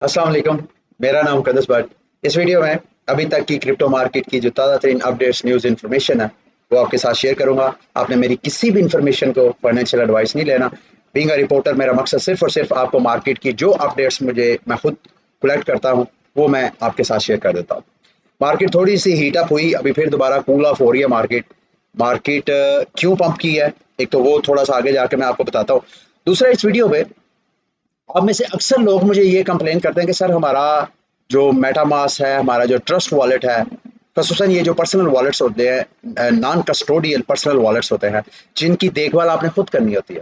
अस्सलाम वालेकुम। मेरा नाम कदस भट्ट। इस वीडियो में अभी तक की क्रिप्टो मार्केट की जो ताज़ा तरीन अपडेट्स न्यूज़ इन्फॉर्मेशन है वो आपके साथ शेयर करूंगा। आपने मेरी किसी भी इन्फॉर्मेशन को फाइनेंशियल एडवाइस नहीं लेना। बीइंग अ रिपोर्टर मेरा मकसद सिर्फ और सिर्फ आपको मार्केट की जो अपडेट्स मैं खुद कलेक्ट करता हूँ वो मैं आपके साथ शेयर कर देता हूँ। मार्केट थोड़ी सी हीट अप हुई, अभी फिर दोबारा कूल ऑफ हो रही है मार्केट। मार्केट क्यों पंप की है, एक तो वो थोड़ा सा आगे जाके मैं आपको बताता हूँ। दूसरा, इस वीडियो में अब में से अक्सर लोग मुझे ये कंप्लेन करते हैं कि सर हमारा जो मेटामास है, हमारा जो ट्रस्ट वॉलेट है, खसूसन ये जो पर्सनल वॉलेट्स होते हैं, नॉन कस्टोडियल पर्सनल वॉलेट्स होते हैं जिनकी देखभाल आपने खुद करनी होती है,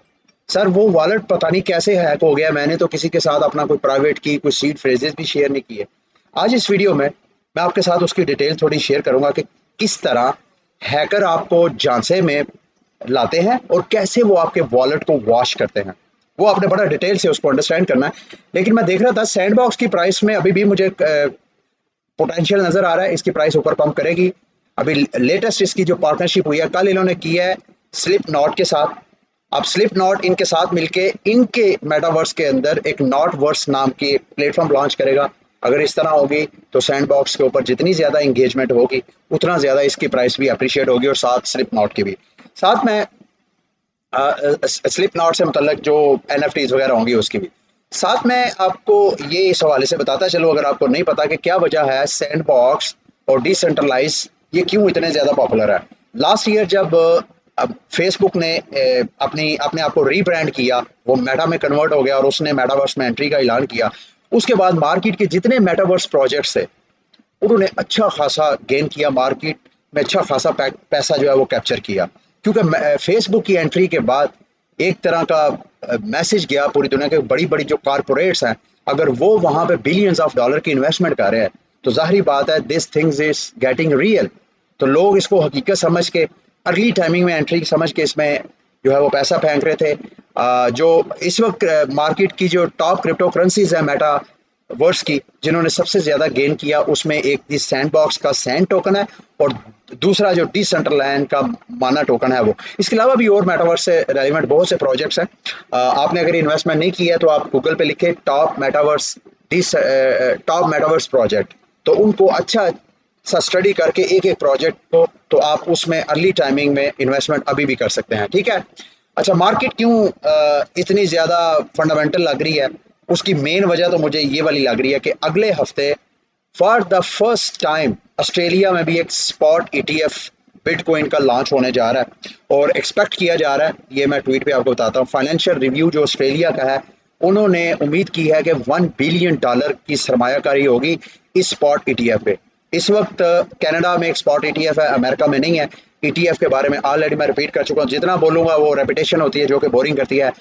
सर वो वॉलेट पता नहीं कैसे हैक हो गया। मैंने तो किसी के साथ अपना कोई प्राइवेट की कोई सीड फ्रेजेस भी शेयर नहीं किए। आज इस वीडियो में मैं आपके साथ उसकी डिटेल थोड़ी शेयर करूंगा कि किस तरह हैकर आपको झांसे में लाते हैं और कैसे वो आपके वॉलेट को वॉश करते हैं। वो आपने बड़ा डिटेल से उसको अंडरस्टैंड करना है। लेकिन मैं देख रहा था सैंडबॉक्स की प्राइस में अभी भी मुझे पोटेंशियल नजर आ रहा है, इसकी प्राइस ऊपर पंप करेगी। अभी लेटेस्ट इसकी जो पार्टनरशिप हुई है, कल इन्होंने की है स्लिप नॉट के साथ। अब स्लिप नॉट इनके साथ मिलके इनके मेटावर्स के अंदर एक नॉट वर्स नाम की प्लेटफॉर्म लॉन्च करेगा। अगर इस तरह होगी तो सैंडबॉक्स के ऊपर जितनी ज्यादा इंगेजमेंट होगी उतना ज्यादा इसकी प्राइस भी अप्रिशिएट होगी, और साथ स्लिप नॉट की भी। साथ में स्लिप नॉट से मुतल्लक जो एनएफटीज वगैरह होंगी उसकी भी। साथ में आपको ये इस हवाले से बताता चलो, अगर आपको नहीं पता, कि क्या वजह है सैंडबॉक्स और डिसेंट्रलाइज ये क्यों इतने ज़्यादा पॉपुलर है। लास्ट ईयर जब अब फेसबुक ने अपनी अपने आप को रीब्रांड किया, वो मेटा में कन्वर्ट हो गया और उसने मेटावर्स में एंट्री का ऐलान किया। उसके बाद मार्केट के जितने मेटावर्स प्रोजेक्ट्स थे उन्होंने अच्छा खासा गेन किया, मार्केट में अच्छा खासा पैसा जो है वो कैप्चर किया। क्योंकि फेसबुक की एंट्री के बाद एक तरह का मैसेज गया पूरी दुनिया के बड़ी बड़ी जो कारपोरेट्स हैं, अगर वो वहां पे बिलियंस ऑफ डॉलर की इन्वेस्टमेंट कर रहे हैं तो जाहिर बात है this things is getting real. तो लोग इसको हकीकत समझ के, अर्ली टाइमिंग में एंट्री समझ के इसमें जो है वो पैसा फेंक रहे थे। जो इस वक्त मार्केट की जो टॉप क्रिप्टो करेंसीज है मेटा वर्ड्स की, जिन्होंने सबसे ज्यादा गेन किया, उसमें एक दी सैंड बॉक्स का सैंड टोकन है और दूसरा जो डिसेंट्रलैंड का माना टोकन है वो। इसके अलावा भी और मेटावर्स से रेलिवेंट बहुत से प्रोजेक्ट्स हैं। आपने अगर इन्वेस्टमेंट नहीं किया है तो आप गूगल पे लिखे टॉप मेटावर्स प्रोजेक्ट, तो उनको अच्छा सा स्टडी करके एक एक प्रोजेक्ट को, तो आप उसमें अर्ली टाइमिंग में इन्वेस्टमेंट अभी भी कर सकते हैं। ठीक है। अच्छा, मार्केट क्यों इतनी ज्यादा फंडामेंटल लग रही है, उसकी मेन वजह तो मुझे ये वाली लग रही है कि अगले हफ्ते for the first time Australia में भी एक स्पॉट ईटीएफ बिटकॉइन का लॉन्च होने जा रहा है और एक्सपेक्ट किया जा रहा है, ये मैं ट्वीट पे आपको बताता हूँ। फाइनेंशियल रिव्यू जो ऑस्ट्रेलिया का है, उन्होंने उम्मीद की है कि $1 बिलियन की सरमायाकारी होगी इस स्पॉट ईटीएफ पे। इस वक्त कनाडा में एक स्पॉट ईटीएफ है, अमेरिका में नहीं है। ईटीएफ के बारे में ऑलरेडी मैं रिपीट कर चुका हूँ, जितना बोलूंगा वो रेपिटेशन होती है जो कि बोरिंग करती है।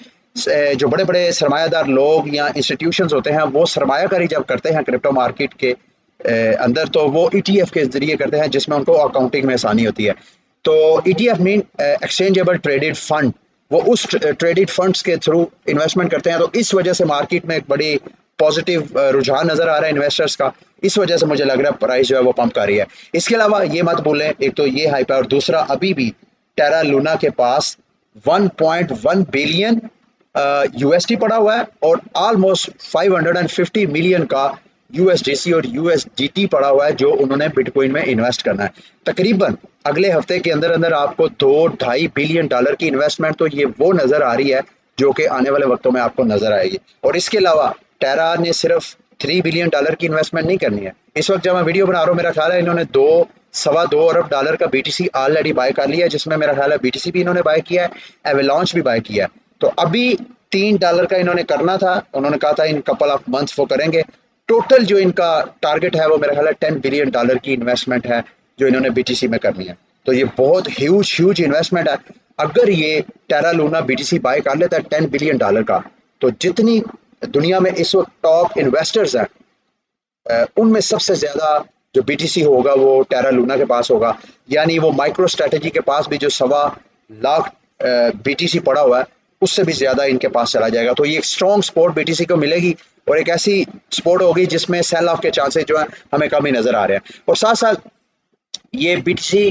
जो बड़े बड़े सरमायादार लोग या इंस्टीट्यूशंस होते हैं वो सरमायाकारी जब करते हैं क्रिप्टो मार्केट के अंदर, तो वो ईटीएफ के जरिए करते हैं जिसमें उनको अकाउंटिंग में आसानी होती है। तो ETF mean exchangeable traded fund, वो उस ट्रेडेड फंड्स के थ्रू इन्वेस्टमेंट करते हैं। तो इस वजह से मार्केट में एक बड़ी पॉजिटिव रुझान नजर आ रहा है इन्वेस्टर्स का। इस वजह से मुझे लग रहा है प्राइस जो है वो पंप कर रही है। इसके अलावा ये मत भूलें, एक तो ये हाइप है और दूसरा अभी भी टेरा लूना के पास 1.1 बिलियन यूएसडी पड़ा हुआ है और ऑलमोस्ट 550 मिलियन का यूएसडीसी और यूएसडीटी पड़ा हुआ है जो उन्होंने बिटकॉइन में इन्वेस्ट करना है। तकरीबन अगले हफ्ते के अंदर अंदर आपको 2-2.5 बिलियन डॉलर की इन्वेस्टमेंट तो ये वो नजर आ रही है जो कि आने वाले वक्तों में आपको नजर आएगी। और इसके अलावा टेरा ने सिर्फ $3 बिलियन की इन्वेस्टमेंट नहीं करनी है। इस वक्त जब मैं वीडियो बना रहा हूँ, मेरा ख्याल है इन्होंने 2-2.25 अरब डॉलर का बीटीसी ऑलरेडी बाय कर लिया है, जिसमें मेरा ख्याल है बीटीसी भी इन्होंने बाय किया है, एवेलॉन्च भी बाय किया है। तो अभी $3 का इन्होंने करना था, उन्होंने कहा था इन कपल ऑफ मंथ्स वो करेंगे। टोटल जो इनका टारगेट है वो मेरा ख्याल है $10 बिलियन की इन्वेस्टमेंट है जो इन्होंने बीटीसी में करनी है। तो ये बहुत ह्यूज ह्यूज इन्वेस्टमेंट है। अगर ये टेरा लूना बीटीसी बाय कर लेता है $10 बिलियन का, तो जितनी दुनिया में इस वक्त टॉप इन्वेस्टर्स हैं उनमें सबसे ज्यादा जो बीटीसी होगा वो टेरा लूना के पास होगा। यानी वो माइक्रो स्ट्रेटेजी के पास भी जो 1.25 लाख बीटीसी पड़ा हुआ है उससे भी ज्यादा इनके पास चला जाएगा। तो ये एक स्ट्रॉन्ग सपोर्ट बीटीसी को मिलेगी और एक ऐसी सपोर्ट होगी जिसमें सेल ऑफ के चांसेस जो है हमें कम ही नजर आ रहे हैं। और साथ साथ ये बीटीसी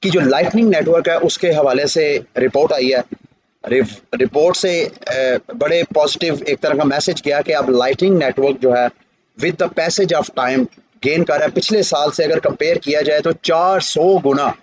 की जो लाइटनिंग नेटवर्क है उसके हवाले से रिपोर्ट आई है। रिपोर्ट से बड़े पॉजिटिव एक तरह का मैसेज किया कि अब लाइटनिंग नेटवर्क जो है with the passage of time gain कर रहा है। पिछले साल से अगर कंपेयर किया जाए तो 400 गुना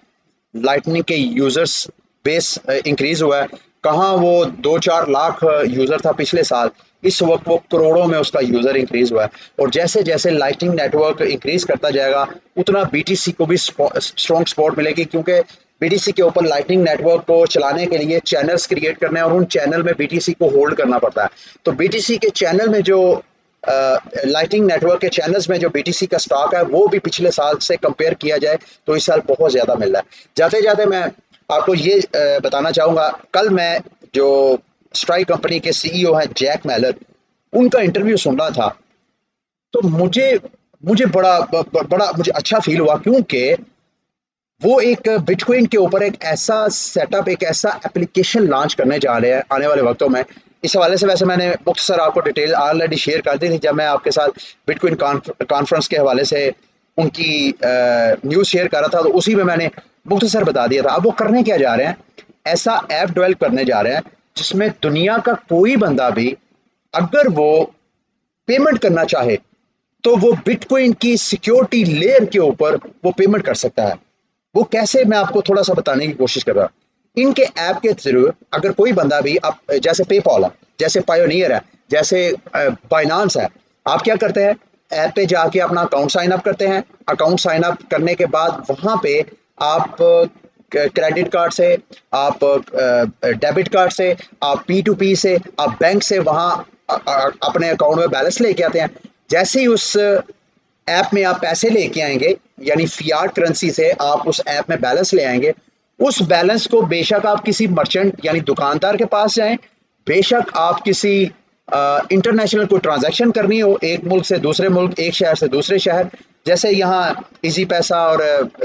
लाइटनिंग के यूजर्स बेस इंक्रीज हुआ है। कहाँ वो 2-4 लाख यूजर था पिछले साल, इस वक्त वो करोड़ों में उसका यूजर इंक्रीज हुआ है। और जैसे जैसे लाइटनिंग नेटवर्क इंक्रीज करता जाएगा उतना बीटीसी को भी स्ट्रॉन्ग सपोर्ट मिलेगी, क्योंकि बीटीसी के ऊपर लाइटनिंग नेटवर्क को चलाने के लिए चैनल्स क्रिएट करने हैं और उन चैनल में बीटीसी को होल्ड करना पड़ता है। तो बीटीसी के चैनल में जो लाइटिंग नेटवर्क के चैनल्स में जो बीटीसी का स्टॉक है वो भी पिछले साल से कंपेयर किया जाए तो इस साल बहुत ज़्यादा मिल रहा है। जाते जाते मैं आपको ये बताना चाहूँगा, कल मैं जो स्ट्राइक कंपनी के सीईओ हैं जैक मैलर, उनका इंटरव्यू सुन रहा था, तो मुझे मुझे बड़ा मुझे अच्छा फील हुआ, क्योंकि वो एक बिटकॉइन के ऊपर एक ऐसा सेटअप, एक ऐसा एप्लीकेशन लॉन्च करने जा रहे हैं आने वाले वक्तों में। इस हवाले से वैसे मैंने मुख्तसर आपको डिटेल ऑलरेडी शेयर कर दी थी जब मैं आपके साथ बिटकॉइन कॉन्फ्रेंस के हवाले से उनकी न्यूज़ शेयर कर रहा था, तो उसी में मैंने मुख्तसर बता दिया था। अब वो करने क्या जा रहे हैं, ऐसा ऐप डेवलप करने जा रहे हैं जिसमें दुनिया का कोई बंदा भी अगर वो पेमेंट करना चाहे तो वो बिटकॉइन की सिक्योरिटी लेयर के ऊपर वो पेमेंट कर सकता है। वो कैसे, मैं आपको थोड़ा सा बताने की कोशिश कर रहा हूँ। इनके ऐप के थ्रू अगर कोई बंदा भी, आप जैसे पेपॉल है, जैसे पायोनियर है, जैसे बाइनांस है, आप क्या करते हैं, ऐप पे जाके अपना अकाउंट साइन अप करते हैं। अकाउंट साइन अप करने के बाद वहाँ पे आप क्रेडिट कार्ड से, आप डेबिट कार्ड से, आप P2P से, आप बैंक से वहाँ अपने अकाउंट में बैलेंस लेके आते हैं। जैसे ही उस ऐप में आप पैसे लेके आएंगे, यानी फियाट करेंसी से आप उस ऐप में बैलेंस ले आएंगे, उस बैलेंस को बेशक आप किसी मर्चेंट यानी दुकानदार के पास जाएं, बेशक आप किसी इंटरनेशनल कोई ट्रांजैक्शन करनी हो, एक मुल्क से दूसरे मुल्क, एक शहर से दूसरे शहर, जैसे यहाँ इजी पैसा और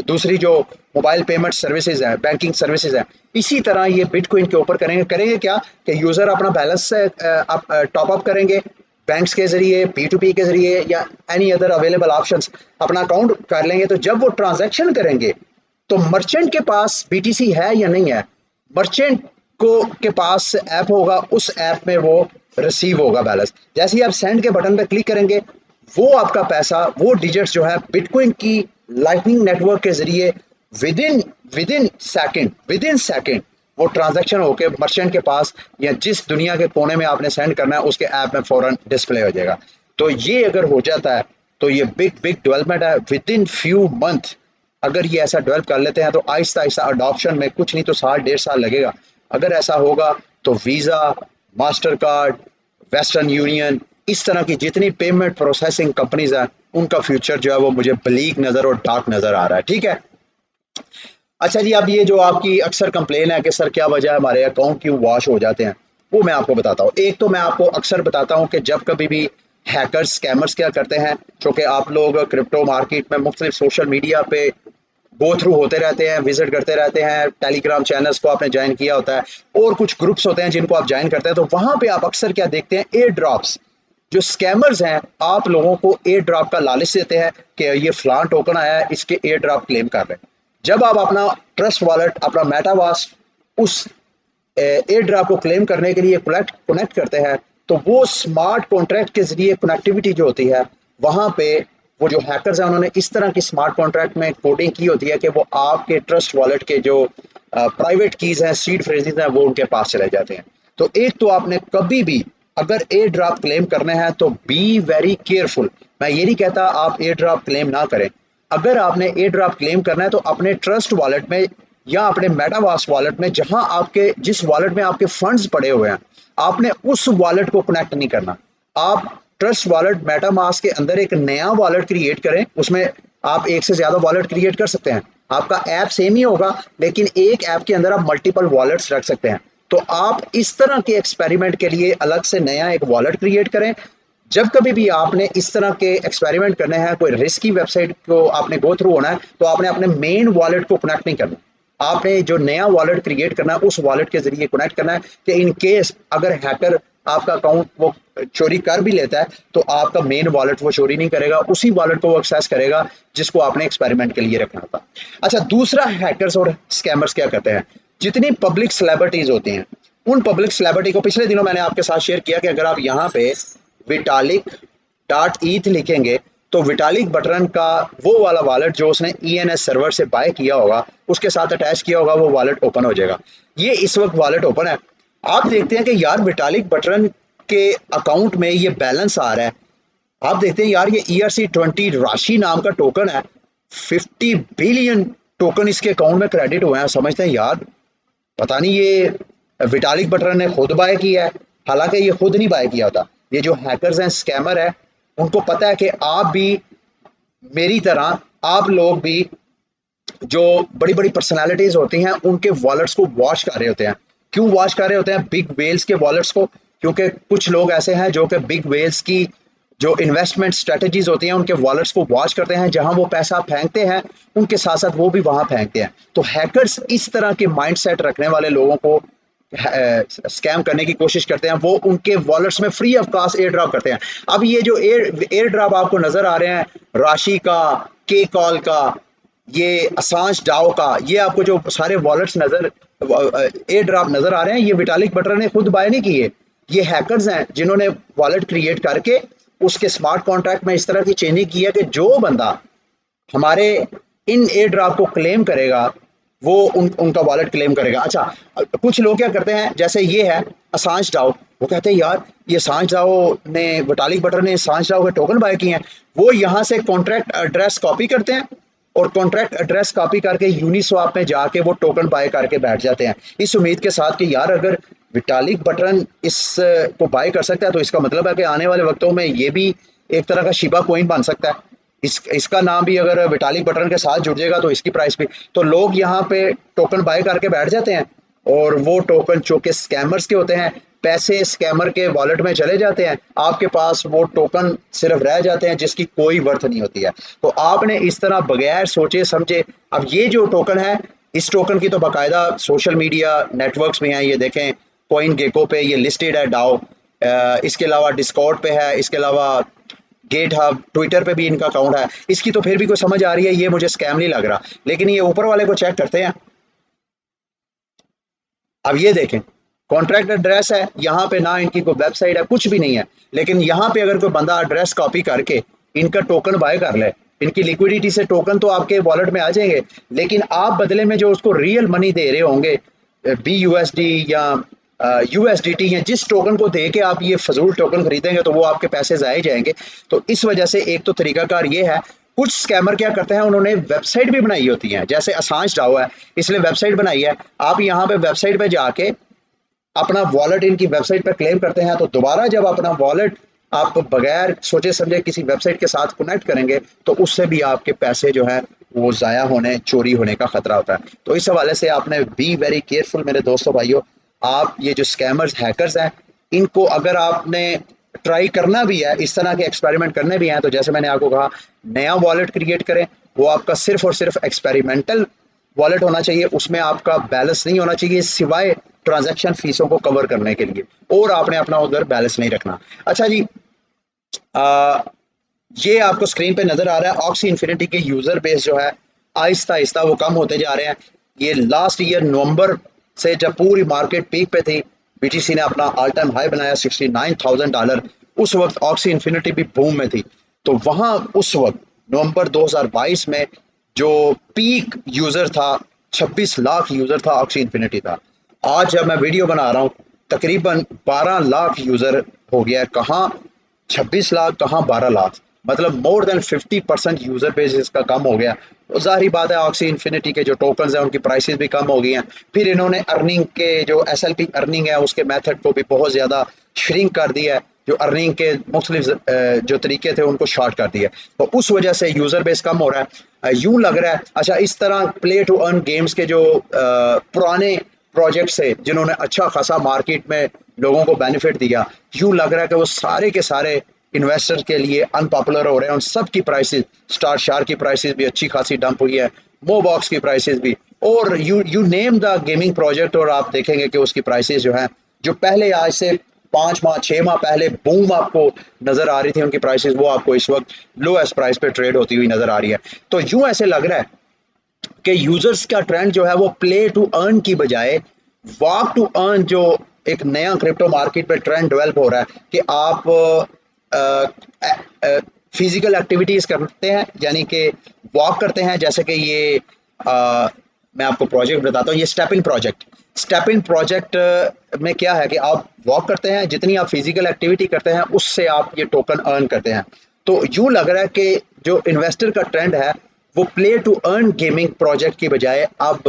दूसरी जो मोबाइल पेमेंट सर्विसेज हैं, बैंकिंग सर्विसेज हैं, इसी तरह ये बिटकॉइन के ऊपर करेंगे क्या कि यूज़र अपना बैलेंस टॉप अप करेंगे बैंक्स के जरिए, P2P के जरिए या एनी अदर अवेलेबल ऑप्शंस, अपना अकाउंट कर लेंगे। तो जब वो ट्रांजैक्शन करेंगे तो मर्चेंट के पास बीटीसी है या नहीं है, मर्चेंट को के पास ऐप होगा, उस ऐप में वो रिसीव होगा बैलेंस। जैसे ही आप सेंड के बटन पे क्लिक करेंगे, वो आपका पैसा, वो डिजिट्स जो है बिटकॉइन की लाइटनिंग नेटवर्क के जरिए विद इन सेकंड वो ट्रांजैक्शन होके मर्चेंट के पास या जिस दुनिया के कोने में आपने सेंड करना है उसके ऐप में फौरन डिस्प्ले हो जाएगा। तो ये अगर हो जाता है तो ये बिग डेवलपमेंट है। विद इन फ्यू मंथ अगर ये ऐसा डेवलप कर लेते हैं तो आहिस्ता आहिस्ता अडॉप्शन में कुछ नहीं तो साल 1.5 साल लगेगा। अगर ऐसा होगा तो visa, master card, western union, इस तरह की जितनी पेमेंट प्रोसेसिंग कंपनीज हैं उनका फ्यूचर जो है वो मुझे ब्लीक नज़र और डार्क नज़र आ रहा है। ठीक है, अच्छा जी, अब ये जो आपकी अक्सर कंप्लेन है कि सर क्या वजह है हमारे अकाउंट क्यों वॉश हो जाते हैं, वो मैं आपको बताता हूँ। एक तो मैं आपको अक्सर बताता हूँ कि जब कभी भी हैकर्स, स्कैमर्स क्या करते हैं, चूँकि आप लोग क्रिप्टो मार्केट में मुख्तलिफ सोशल मीडिया पे गो थ्रू होते रहते हैं, विजिट करते रहते हैं, टेलीग्राम चैनल्स को आपने ज्वाइन किया होता है और कुछ ग्रुप्स होते हैं जिनको आप ज्वाइन करते हैं, तो वहाँ पे आप अक्सर क्या देखते हैं, एयर ड्रॉप्स। जो स्कैमर्स हैं आप लोगों को एयर ड्रॉप का लालच देते हैं कि ये फलान टोकन आया है, इसके एयर ड्रॉप क्लेम कर रहे हैं। जब आप अपना ट्रस्ट वॉलेट, अपना मेटामास्क उस एयर ड्रॉप को क्लेम करने के लिए कनेक्ट करते हैं, तो वो स्मार्ट कॉन्ट्रैक्ट के जरिए कनेक्टिविटी जो होती है, वहाँ पे वो जो हैकर्स हैं उन्होंने इस तरह की स्मार्ट कॉन्ट्रैक्ट में कोडिंग की होती है कि वो आपके ट्रस्ट वॉलेट के जो प्राइवेट कीज हैं, सीड फ्रेजेस हैं, वो उनके पास चले जाते हैं। तो एक तो आपने कभी भी अगर एयर ड्रॉप क्लेम करने हैं तो बी वेरी केयरफुल। मैं ये नहीं कहता आप एयर ड्रॉप क्लेम ना करें, अगर आपने एयर ड्रॉप क्लेम करना है तो अपने ट्रस्ट वॉलेट में या अपने मेटामास्क वॉलेट में, जहां आपके जिस वॉलेट में आपके फंड्स पड़े हुए हैं, आपने उस वॉलेट को कनेक्ट नहीं करना। आप ट्रस्ट वॉलेट मेटामास्क के अंदर एक नया वॉलेट क्रिएट करें, उसमें आप एक से ज्यादा वॉलेट क्रिएट कर सकते हैं। आपका ऐप सेम ही होगा लेकिन एक ऐप के अंदर आप मल्टीपल वॉलेट्स रख सकते हैं। तो आप इस तरह के एक्सपेरिमेंट के लिए अलग से नया एक वॉलेट क्रिएट करें। जब कभी भी आपने इस तरह के एक्सपेरिमेंट करने हैं, कोई रिस्की वेबसाइट को आपने गो थ्रू होना है, तो आपने अपने मेन वॉलेट को कनेक्ट नहीं करना। आपने जो नया वॉलेट क्रिएट करना है उस वॉलेट के जरिए कनेक्ट करना है कि इन केस अगर हैकर आपका अकाउंट वो चोरी कर भी लेता है तो आपका मेन वॉलेट वो चोरी नहीं करेगा, उसी वॉलेट को वो एक्सेस करेगा जिसको आपने एक्सपेरिमेंट के लिए रखना था। अच्छा, दूसरा हैकर्स और स्कैमर्स क्या करते हैं, जितनी पब्लिक सेलिब्रिटीज होती हैं, उन पब्लिक सेलिब्रिटी को पिछले दिनों मैंने आपके साथ शेयर किया कि अगर आप यहाँ पे विटालिक .eth लिखेंगे तो विटालिक बटरन का वो वाला वॉलेट जो उसने ENS सर्वर से बाय किया होगा उसके साथ अटैच किया होगा वो वॉलेट ओपन हो जाएगा। ये इस वक्त वॉलेट ओपन है। आप देखते हैं कि यार विटालिक बटरन के अकाउंट में ये बैलेंस आ रहा है। आप देखते हैं यार ये ERC20 राशि नाम का टोकन है, 50 बिलियन टोकन इसके अकाउंट में क्रेडिट हुए हैं। समझते हैं यार पता नहीं ये विटालिक बटरन ने खुद बाय किया है, हालांकि ये खुद नहीं बाय किया होता। ये जो हैकर्स हैं, स्कैमर है, उनको पता है कि आप भी मेरी तरह, आप लोग भी जो बड़ी बड़ी पर्सनालिटीज होती हैं उनके वॉलेट्स को वॉच कर रहे होते हैं। क्यों वॉच कर रहे होते हैं बिग वेल्स के वॉलेट्स को? क्योंकि कुछ लोग ऐसे हैं जो कि बिग वेल्स की जो इन्वेस्टमेंट स्ट्रेटजीज होती हैं उनके वॉलेट्स को वॉच करते हैं, जहां वो पैसा फेंकते हैं उनके साथ साथ वो भी वहां फेंकते हैं। तो हैकर्स इस तरह के माइंडसेट रखने वाले लोगों को स्कैम करने की कोशिश करते हैं। वो उनके वॉलेट्स में free of cost air drop करते हैं। अब ये जो एयर ड्रॉप आपको नजर आ रहे हैं, राशि का, के कॉल का, ये असांज डाओ का, ये आपको जो सारे वॉलेट्स नजर एयर ड्रॉप नजर आ रहे हैं, ये विटालिक बटरन ने खुद बाय नहीं किए। ये हैकर्स हैं जिन्होंने वॉलेट क्रिएट करके उसके स्मार्ट कॉन्ट्रैक्ट में इस तरह की चेंजिंग की है कि जो बंदा हमारे इन एयर ड्रॉप को क्लेम करेगा वो उनका वॉलेट क्लेम करेगा। अच्छा, कुछ लोग क्या करते हैं, जैसे ये है असांज डाओ, वो कहते हैं यार ये सांझ डाओ ने, विटालिक बटरन ने सांझ डाओ के टोकन बाय किए हैं। वो यहाँ से कॉन्ट्रैक्ट एड्रेस कॉपी करते हैं और कॉन्ट्रैक्ट एड्रेस कॉपी करके यूनिस्वैप में जाके वो टोकन बाय करके बैठ जाते हैं, इस उम्मीद के साथ कि यार अगर विटालिक बटरन इस को बाय कर सकता है तो इसका मतलब है कि आने वाले वक्तों में ये भी एक तरह का शिबा कोइन बन सकता है। इसका नाम भी अगर विटालिक बटरन के साथ जुड़ जाएगा तो इसकी प्राइस भी, तो लोग यहाँ पे टोकन बाय करके बैठ जाते हैं और वो टोकन जो कि स्कैमर्स के होते हैं, पैसे स्कैमर के वॉलेट में चले जाते हैं, आपके पास वो टोकन सिर्फ रह जाते हैं जिसकी कोई वर्थ नहीं होती है। तो आपने इस तरह बगैर सोचे समझे, अब ये जो टोकन है, इस टोकन की तो बाकायदा सोशल मीडिया नेटवर्क्स में है, ये देखें कॉइन गेको पे ये लिस्टेड है डाओ, इसके अलावा डिस्कॉर्ड पे है, इसके अलावा गेट हब, ट्विटर पे भी इनका अकाउंट है। इसकी तो फिर भी कोई समझ आ रही है, ये मुझे स्कैम नहीं लग रहा। लेकिन ये ऊपर वाले को चेक करते हैं। अब ये देखें कॉन्ट्रैक्ट एड्रेस है, यहाँ पे ना इनकी कोई वेबसाइट है, कुछ भी नहीं है, लेकिन यहाँ पे अगर कोई बंदा एड्रेस कॉपी करके इनका टोकन बाय कर ले, इनकी लिक्विडिटी से टोकन तो आपके वॉलेट में आ जाएंगे, लेकिन आप बदले में जो उसको रियल मनी दे रहे होंगे, BUSD या USDT या जिस टोकन को दे के आप ये फजूल टोकन खरीदेंगे तो वो आपके पैसे जाए जाएंगे। तो इस वजह से एक तो तरीकाकार ये है, कुछ स्कैमर क्या करते हैं, उन्होंने वेबसाइट भी बनाई होती है, जैसे असांज डाओ है इसलिए वेबसाइट बनाई है, आप यहाँ पे वेबसाइट पे जाके अपना वॉलेट इनकी वेबसाइट पर क्लेम करते हैं, तो दोबारा जब अपना वॉलेट आप बगैर सोचे समझे किसी वेबसाइट के साथ कनेक्ट करेंगे तो उससे भी आपके पैसे जो है वो ज़ाया होने, चोरी होने का खतरा होता है। तो इस हवाले से आपने बी वेरी केयरफुल मेरे दोस्तों भाइयों। आप ये जो स्कैमर्स हैकर्स हैं, इनको अगर आपने ट्राई करना भी है, इस तरह के एक्सपेरिमेंट करने भी हैं, तो जैसे मैंने आपको कहा नया वॉलेट क्रिएट करें, वो आपका सिर्फ और सिर्फ एक्सपेरिमेंटल वॉलेट होना चाहिए, उसमें आपका बैलेंस नहीं होना चाहिए सिवाय ट्रांजैक्शन फीसों को कवर करने के लिए, और आपने अपना उधर बैलेंस नहीं रखना। अच्छा जी, ये आपको स्क्रीन पे नजर आ रहा है ऑक्सी इन्फिनिटी के यूजर बेस जो है आहिस्ता आहिस्ता वो कम होते जा रहे हैं। ये लास्ट ईयर नवंबर से जब पूरी मार्केट पीक पे थी, BTC ने अपना ऑल टाइम हाई बनाया $69,000, उस वक्त ऑक्सी इन्फिनिटी भी बूम में थी। तो वहां उस वक्त नवंबर 2022 में जो पीक यूजर था, 26 लाख यूजर था, ऑक्सी इन्फिनिटी था। आज जब मैं वीडियो बना रहा हूँ तकरीबन 12 लाख यूजर हो गया। कहाँ 26 लाख, कहाँ 12 लाख, मतलब मोर देन 50% यूजर बेस इसका कम हो गया। तो जाहिर बात है ऑक्सी इन्फिनिटी के जो टोकन्स हैं उनकी प्राइसेस भी कम हो गई हैं। फिर इन्होंने अर्निंग के जो SLP अर्निंग है उसके मेथड को भी बहुत ज़्यादा श्रिंक कर दिया है, जो अर्निंग के मुख्तलिफ जो तरीके थे उनको शॉर्ट कर दिया, तो उस वजह से यूज़र बेस कम हो रहा है। यूं लग रहा है, अच्छा इस तरह प्ले टू अर्न गेम्स के जो पुराने प्रोजेक्ट्स है जिन्होंने अच्छा खासा मार्केट में लोगों को बेनिफिट दिया, यूं लग रहा है कि वो सारे के सारे इन्वेस्टर के लिए अनपॉपुलर हो रहे हैं। उन सब की प्राइसेस, स्टार शार की प्राइसेस भी अच्छी खासी डंप हुई है, मोबॉक्स की प्राइसेस भी, और you name the gaming project, और आप देखेंगे कि उसकी प्राइसेस जो है, जो पहले आज से 5 माह 6 माह पहले बूम आपको नजर आ रही थी उनकी प्राइसेस, वो आपको इस वक्त लोएस्ट प्राइस पे ट्रेड होती हुई नजर आ रही है। तो यूं ऐसे लग रहा है कि यूजर्स का ट्रेंड जो है वो प्ले टू अर्न की बजाय वॉक टू अर्न, जो एक नया क्रिप्टो मार्केट पे ट्रेंड डेवलप हो रहा है कि आप फिजिकल एक्टिविटीज़ करते हैं, यानी कि वॉक करते हैं, जैसे कि ये मैं आपको प्रोजेक्ट बताता हूँ, ये step in project. Step in project में क्या है कि आप वॉक करते हैं, जितनी आप फिजिकल एक्टिविटी करते हैं उससे आप ये टोकन अर्न करते हैं। तो यूँ लग रहा है कि जो इन्वेस्टर का ट्रेंड है वो play to earn gaming project की बजाय अब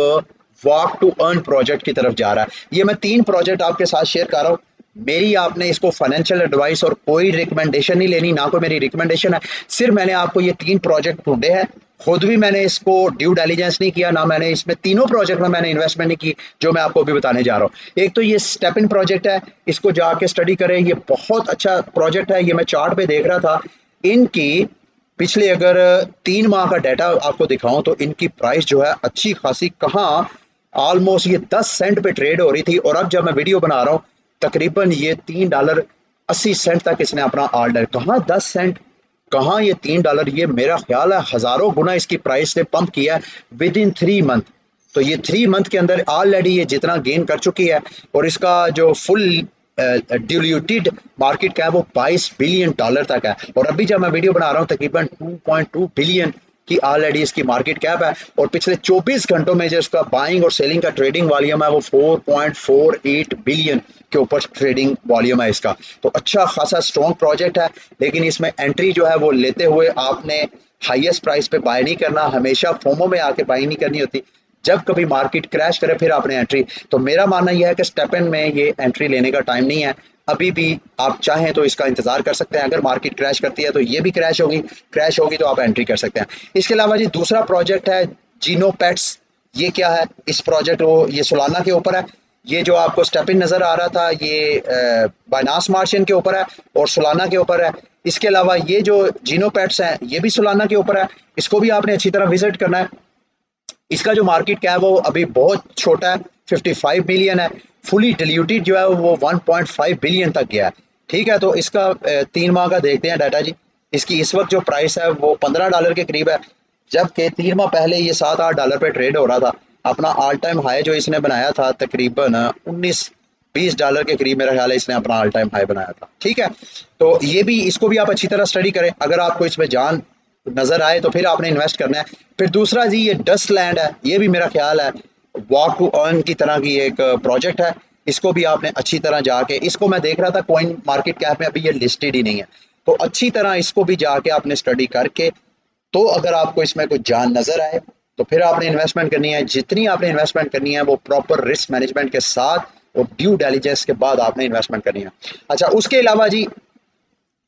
वॉक टू अर्न प्रोजेक्ट की तरफ जा रहा है। ये मैं 3 प्रोजेक्ट आपके साथ शेयर कर रहा हूँ। मेरी आपने इसको फाइनेंशियल एडवाइस और कोई रिकमेंडेशन नहीं लेनी, ना कोई मेरी रिकमेंडेशन है, सिर्फ मैंने आपको ये 3 प्रोजेक्ट ढूंढे हैं। खुद भी मैंने इसको ड्यू डिलिजेंस नहीं किया, ना मैंने इसमें तीनों प्रोजेक्ट में मैंने इन्वेस्टमेंट नहीं की, जो मैं आपको अभी बताने जा रहा हूँ। एक तो ये स्टेप इन प्रोजेक्ट है, इसको जाके स्टडी करें, ये बहुत अच्छा प्रोजेक्ट है। ये मैं चार्ट पे देख रहा था, इनकी पिछले अगर 3 माह का डाटा आपको दिखाऊं तो इनकी प्राइस जो है अच्छी खासी, कहाँ ऑलमोस्ट ये 10 सेंट पे ट्रेड हो रही थी, और अब जब मैं वीडियो बना रहा हूँ तकरीबन ये $3.80 तक इसने अपना ऑर्डर, कहाँ 10 सेंट, कहाँ ये $3, ये मेरा ख्याल है हजारों गुना इसकी प्राइस ने पंप किया विद इन 3 मंथ। तो ये 3 मंथ के अंदर ऑलरेडी ये जितना गेन कर चुकी है, और इसका जो फुल डिल्यूटेड मार्केट कैप वो $22 बिलियन तक है। और अभी जब मैं वीडियो बना रहा हूँ तकरीबन 2.2 बिलियन की ऑलरेडी इसकी मार्केट कैप है, और पिछले 24 घंटों में जो इसका बाइंग और सेलिंग का ट्रेडिंग वॉल्यूम है वो 4.48 बिलियन के ऊपर ट्रेडिंग वॉल्यूम है इसका। तो अच्छा खासा स्ट्रॉन्ग प्रोजेक्ट है, लेकिन इसमें एंट्री जो है वो लेते हुए आपने हाईएस्ट प्राइस पे बाय नहीं करना, हमेशा फोमो में आके बाय नहीं करनी होती। जब कभी मार्केट क्रैश करे फिर आपने एंट्री, तो मेरा मानना यह है कि स्टेप इन में ये एंट्री लेने का टाइम नहीं है। अभी भी आप चाहें तो इसका इंतजार कर सकते हैं, अगर मार्केट क्रैश करती है तो ये भी क्रैश होगी तो आप एंट्री कर सकते हैं। इसके अलावा जी दूसरा प्रोजेक्ट है जीनो पेट्स। ये क्या है, इस प्रोजेक्ट को ये सोलाना के ऊपर है। ये जो आपको स्टेप इन नजर आ रहा था ये बाइनास मार्शियन के ऊपर है और सोलाना के ऊपर है। इसके अलावा ये जो जीनो पेट्स हैं ये भी सोलाना के ऊपर है, इसको भी आपने अच्छी तरह विजिट करना है। इसका जो मार्केट कैप है वो अभी बहुत छोटा है, 55 मिलियन है। फुली डिल्यूटेड जो है वो 1.5 बिलियन तक गया है। ठीक है, तो इसका 3 माह का देखते हैं डाटा जी। इसकी इस वक्त जो प्राइस है वो $15 के करीब है, जबकि 3 माह पहले ये $7-8 पे ट्रेड हो रहा था। अपना ऑल टाइम हाई जो इसने बनाया था तकरीबन 19-20 डॉलर के करीब, मेरा ख्याल है इसने अपना ऑल टाइम हाई बनाया था। ठीक है, तो ये भी, इसको भी आप अच्छी तरह स्टडी करें, अगर आपको इसमें जान नजर आए तो फिर आपने इन्वेस्ट करना है। फिर दूसरा जी ये डस्ट लैंड है, ये भी मेरा ख्याल है वॉक टू अर्न की तरह की एक प्रोजेक्ट है। इसको भी आपने अच्छी तरह जाके, इसको मैं देख रहा था कॉइन मार्केट कैप में, अभी ये लिस्टेड ही नहीं है, तो अच्छी तरह इसको भी जाके आपने स्टडी करके, तो अगर आपको इसमें कोई जान नजर आए तो फिर आपने इन्वेस्टमेंट करनी है। जितनी आपने इन्वेस्टमेंट करनी है वो प्रॉपर रिस्क मैनेजमेंट के साथ और ड्यू डिलिजेंस के बाद आपने इन्वेस्टमेंट करनी है। अच्छा, उसके अलावा जी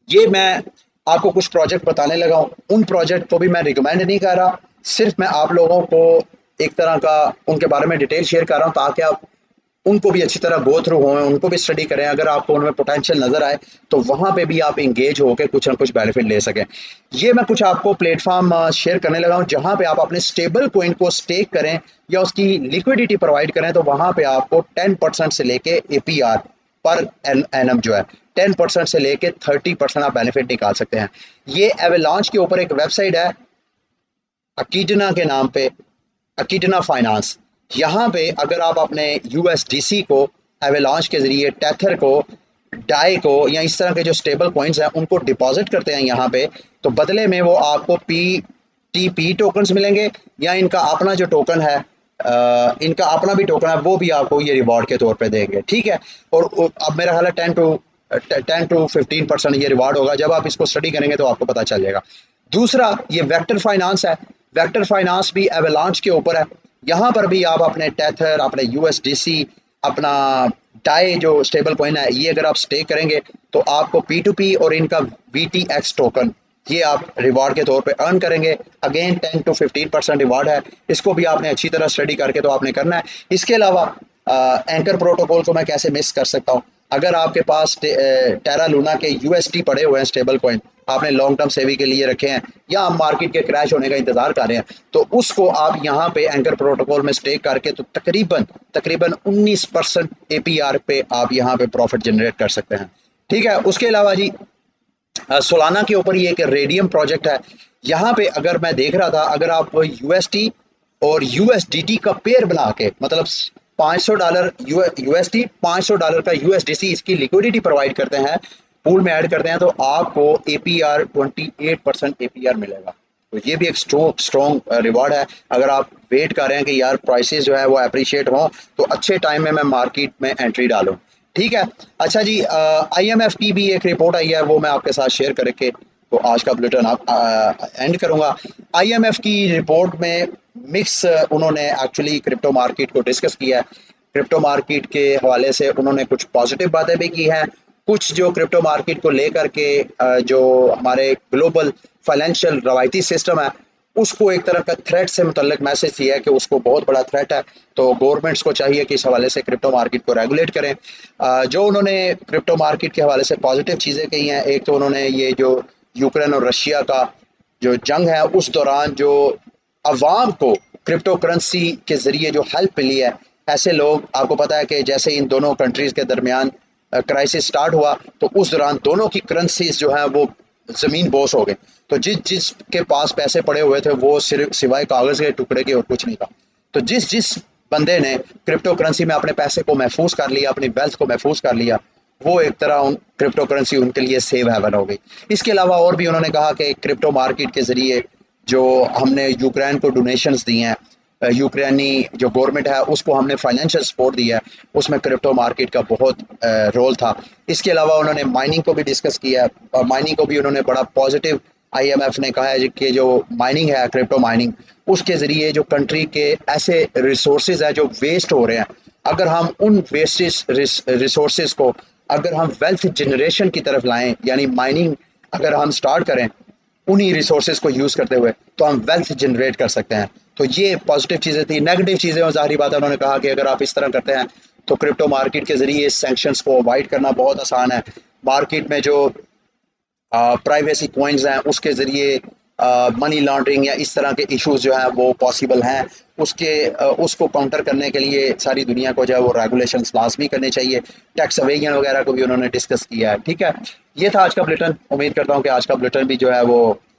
ये मैं आपको कुछ प्रोजेक्ट बताने लगा हूँ, उन प्रोजेक्ट को भी मैं रिकमेंड नहीं कर रहा, सिर्फ मैं आप लोगों को एक तरह का उनके बारे में डिटेल शेयर कर रहा हूँ ताकि आप उनको भी अच्छी तरह गो थ्रू हों, उनको भी स्टडी करें। अगर आपको उनमें पोटेंशियल नजर आए तो वहां पे भी आप इंगेज होकर कुछ ना कुछ बेनिफिट ले सकें। ये मैं कुछ आपको प्लेटफॉर्म शेयर करने लगा हूँ जहां पे आप अपने स्टेबल कोइन को स्टेक करें या उसकी लिक्विडिटी प्रोवाइड करें, तो वहां पे आपको 10% से लेके APR पर एनम जो है 10% से लेके 30% आप बेनिफिट निकाल सकते हैं। ये एवेलॉन्च के ऊपर एक वेबसाइट है अकीडना के नाम पे, अकीडना फाइनेंस। यहाँ पे अगर आप अपने USDC को एवेलॉन्च के जरिए टेथर को, डाई को या इस तरह के जो स्टेबल कॉइन्स हैं उनको डिपॉजिट करते हैं यहाँ पे, तो बदले में वो आपको PTP टोकन्स मिलेंगे, या इनका अपना जो टोकन है इनका अपना भी टोकन है वो भी आपको ये रिवॉर्ड के तौर पे देंगे। ठीक है, और अब मेरा ख्याल है 10 to 15% ये रिवॉर्ड होगा। जब आप इसको स्टडी करेंगे तो आपको पता चल जाएगा। दूसरा ये वेक्टर फाइनेंस है, वेक्टर फाइनेंस भी एवेलांच के ऊपर है। यहाँ पर भी आप अपने टेथर, अपने USDC, अपना डाई जो स्टेबल कॉइन है ये अगर आप स्टेक करेंगे तो आपको P2P और इनका VTX टोकन ये आप रिवॉर्ड के तौर पे अर्न करेंगे। अगेन 10 to 15% रिवॉर्ड है, इसको भी आपने अच्छी तरह स्टडी करके तो आपने करना है। इसके अलावा एंकर प्रोटोकॉल को मैं कैसे मिस कर सकता हूँ, अगर आपके पास टेरा लूना के USD पड़े हुए हैं स्टेबल कॉइन, आपने लॉन्ग टर्म सेविंग के लिए रखे हैं या आप मार्केट के क्रैश होने का इंतजार कर रहे हैं, तो उसको आप यहाँ पे एंकर प्रोटोकॉल में स्टेक करके तो तकरीबन 19% APR पे आप यहाँ पे प्रॉफिट जनरेट कर सकते हैं। ठीक है, उसके अलावा जी सोलाना के ऊपर ये एक रेडियम प्रोजेक्ट है। यहाँ पे अगर मैं देख रहा था, अगर आप USD और USDT का पेयर बना के, मतलब $500 USD, $500 का USDC इसकी लिक्विडिटी प्रोवाइड करते हैं, पूल में ऐड करते हैं तो आपको APR 28% APR मिलेगा। तो ये भी एक स्ट्रॉन्ग रिवॉर्ड है। अगर आप वेट कर रहे हैं कि यार प्राइसेस जो है वो अप्रिशिएट हों तो अच्छे टाइम में मैं मार्केट में एंट्री डालूं। ठीक है। अच्छा जी, IMF की भी एक रिपोर्ट आई है, वो मैं आपके साथ शेयर करके तो आज का बुलेटिन आप एंड करूंगा। IMF की रिपोर्ट में मिक्स उन्होंने एक्चुअली क्रिप्टो मार्केट को डिस्कस किया है। क्रिप्टो मार्केट के हवाले से उन्होंने कुछ पॉजिटिव बातें भी की हैं, कुछ जो क्रिप्टो मार्केट को लेकर के जो हमारे ग्लोबल फाइनेंशियल रवायती सिस्टम है उसको एक तरह का थ्रेट से मुतल्लिक मैसेज दिया है कि उसको बहुत बड़ा थ्रेट है। तो गवर्नमेंट्स को चाहिए कि इस हवाले से क्रिप्टो मार्केट को रेगुलेट करें। जो उन्होंने क्रिप्टो मार्केट के हवाले से पॉजिटिव चीज़ें कही हैं, एक तो उन्होंने ये जो यूक्रेन और रशिया का जो जंग है उस दौरान जो अवाम को क्रिप्टो करेंसी के ज़रिए जो हेल्प मिली है, ऐसे लोग, आपको पता है कि जैसे इन दोनों कंट्रीज़ के दरमियान क्राइसिस स्टार्ट हुआ तो उस दौरान दोनों की करेंसीज जो है वो ज़मीन बोस हो गए। तो जिस जिस के पास पैसे पड़े हुए थे वो सिर्फ सिवाय कागज़ के टुकड़े के और कुछ नहीं था। तो जिस जिस बंदे ने क्रिप्टो करेंसी में अपने पैसे को महफूज कर लिया, अपनी वेल्थ को महफूज कर लिया, वो एक तरह उन क्रिप्टो करेंसी उनके लिए सेव हेवन हो गई। इसके अलावा और भी उन्होंने कहा कि क्रिप्टो मार्केट के ज़रिए जो हमने यूक्रेन को डोनेशंस दी हैं, यूक्रेनी जो गवर्नमेंट है उसको हमने फाइनेंशियल सपोर्ट दिया है, उसमें क्रिप्टो मार्केट का बहुत रोल था। इसके अलावा उन्होंने माइनिंग को भी डिस्कस किया है और माइनिंग को भी उन्होंने बड़ा पॉजिटिव, IMF ने कहा है कि जो माइनिंग है, क्रिप्टो माइनिंग, उसके ज़रिए जो कंट्री के ऐसे रिसोर्सेज हैं जो वेस्ट हो रहे हैं, अगर हम उन वेस्टेज रिसोर्सेज को अगर हम वेल्थ जनरेशन की तरफ लाएं, यानी माइनिंग अगर हम स्टार्ट करें उन्हीं रिसोर्सेज को यूज़ करते हुए, तो हम वेल्थ जनरेट कर सकते हैं। तो ये पॉजिटिव चीज़ें थी। नेगेटिव चीज़ें और ज़ाहिर बात है, उन्होंने कहा कि अगर आप इस तरह करते हैं तो क्रिप्टो मार्केट के ज़रिए सैंक्शंस को अवॉइड करना बहुत आसान है। मार्केट में जो प्राइवेसी कॉइन्स हैं उसके ज़रिए मनी लॉन्ड्रिंग या इस तरह के इश्यूज जो हैं वो पॉसिबल हैं। उसको काउंटर करने के लिए सारी दुनिया को जो है वो रेगुलेशंस लाजमी करने चाहिए। टैक्स अवेजन वगैरह को भी उन्होंने डिस्कस किया है। ठीक है, ये था आज का बुलेटिन। उम्मीद करता हूँ कि आज का बुलेटिन भी जो है वो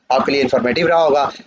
आपके लिए इंफॉर्मेटिव रहा होगा।